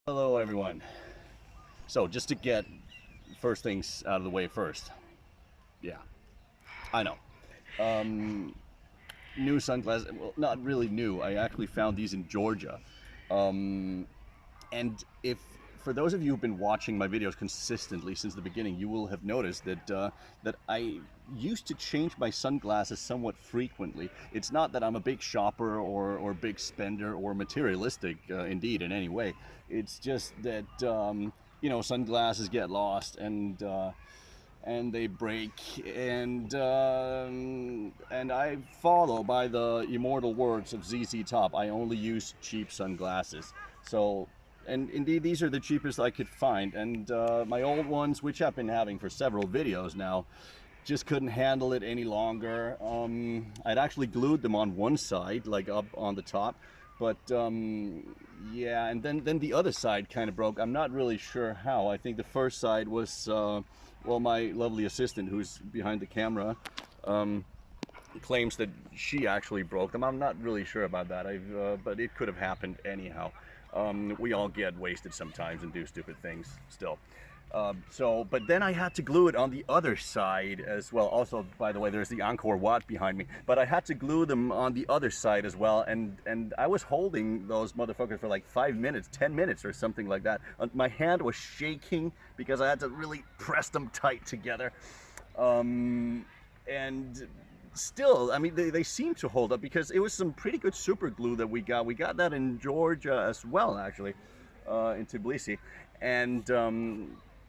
Hello everyone. So just to get first things out of the way first. Yeah, I know. Um, New sunglasses, well, not really new. I actually found these in Georgia. Um, and if for those of you who've been watching my videos consistently since the beginning, you will have noticed that I used to change my sunglasses somewhat frequently. It's not that I'm a big shopper or big spender or materialistic, indeed, in any way. It's just that sunglasses get lost and they break, and I follow by the immortal words of ZZ Top. I only use cheap sunglasses. So, and indeed, these are the cheapest I could find. And my old ones, which I've been having for several videos now, just couldn't handle it any longer. I'd actually glued them on one side, like up on the top, but yeah, and then the other side kind of broke. I'm not really sure how. I think the first side was, well, my lovely assistant, who's behind the camera, claims that she actually broke them. I'm not really sure about that. But it could have happened anyhow. We all get wasted sometimes and do stupid things still. But then I had to glue it on the other side as well. Also, by the way, there's the Angkor Wat behind me. But I had to glue them on the other side as well. And I was holding those motherfuckers for like 5 minutes, 10 minutes or something like that. My hand was shaking because I had to really press them tight together. And still, I mean, they seem to hold up because it was some pretty good super glue that we got. We got that in Georgia as well, actually, in Tbilisi. And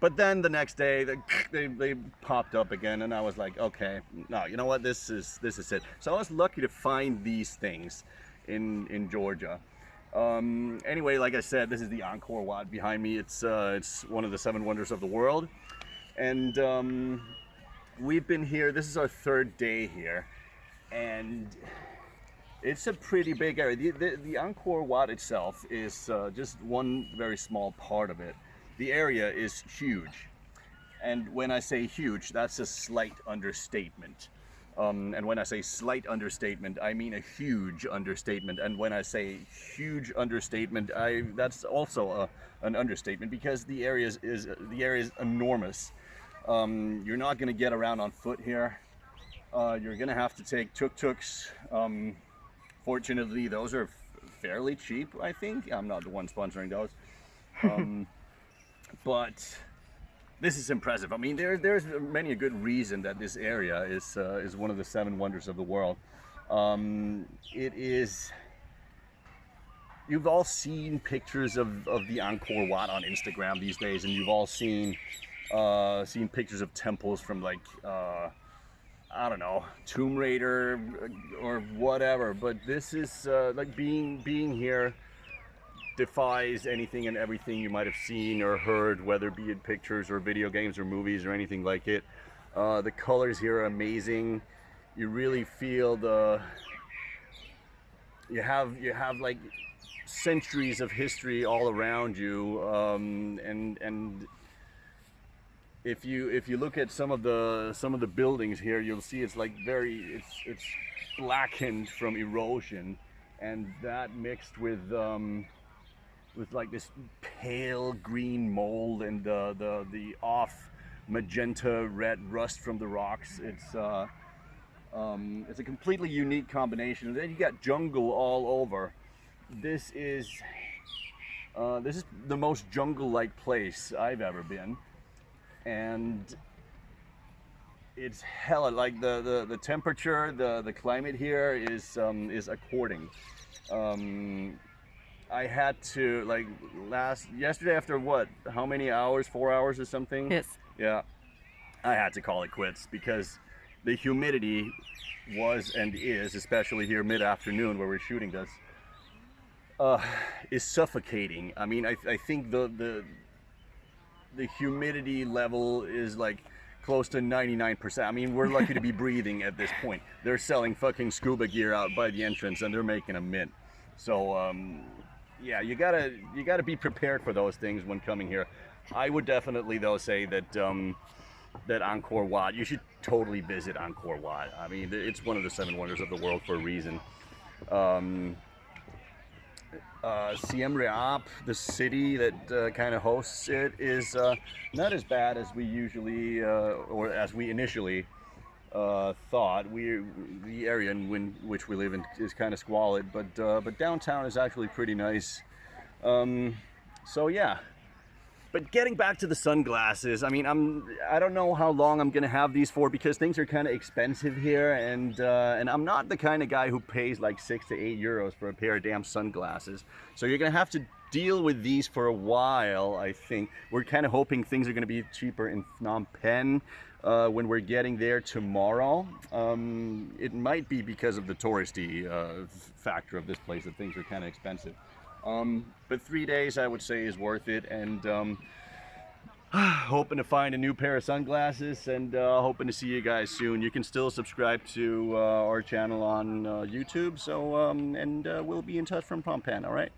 but then the next day they popped up again, and I was like, okay, no, you know what, this is it. So I was lucky to find these things in Georgia. Anyway, like I said, this is the Angkor Wat behind me. It's one of the 7 wonders of the world, and we've been here. This is our 3rd day here, and it's a pretty big area. The Angkor Wat itself is just one very small part of it. The area is huge, and when I say huge, that's a slight understatement. And when I say slight understatement, I mean a huge understatement. And when I say huge understatement, that's also an understatement, because the area is enormous. You're not going to get around on foot here. You're going to have to take tuk-tuks. Fortunately, those are fairly cheap, I think. I'm not the one sponsoring those. But this is impressive. I mean, there's many a good reason that this area is one of the 7 wonders of the world. It is. You've all seen pictures of the Angkor Wat on Instagram these days, and you've all seen pictures of temples from, like, I don't know, Tomb Raider or whatever. But this is like being here defies anything and everything you might have seen or heard, whether be it pictures or video games or movies or anything like it. The colors here are amazing. You really feel you have like centuries of history all around you, and if you look at some of the buildings here, you'll see it's like it's blackened from erosion, and that mixed with like this pale green mold and the off magenta red rust from the rocks. It's a completely unique combination. And then you got jungle all over. This is the most jungle-like place I've ever been, and it's hella, like the temperature, the climate here is according. I had to, like, yesterday, after what, how many hours, 4 hours or something? Yes. Yeah, I had to call it quits because the humidity was and is, especially here mid-afternoon where we're shooting this, is suffocating. I mean, I think the humidity level is like close to 99%. I mean, we're lucky to be breathing at this point. They're selling fucking scuba gear out by the entrance, and they're making a mint. So yeah, you gotta be prepared for those things when coming here. I would definitely, though, say that that Angkor Wat, you should totally visit Angkor Wat. I mean, it's one of the 7 wonders of the world for a reason. Siem Reap, the city that kind of hosts it, is not as bad as we usually, or as we initially thought. The area in which we live in is kind of squalid, but downtown is actually pretty nice. So yeah. But getting back to the sunglasses, I mean, I don't know how long I'm gonna have these for because things are kind of expensive here, and I'm not the kind of guy who pays like 6 to 8 euros for a pair of damn sunglasses. So you're gonna have to deal with these for a while, I think. We're kind of hoping things are gonna be cheaper in Phnom Penh when we're getting there tomorrow. It might be because of the touristy factor of this place that things are kind of expensive. But 3 days I would say is worth it, and hoping to find a new pair of sunglasses, and hoping to see you guys soon. You can still subscribe to our channel on YouTube, so and we'll be in touch from Phnom Penh, all right?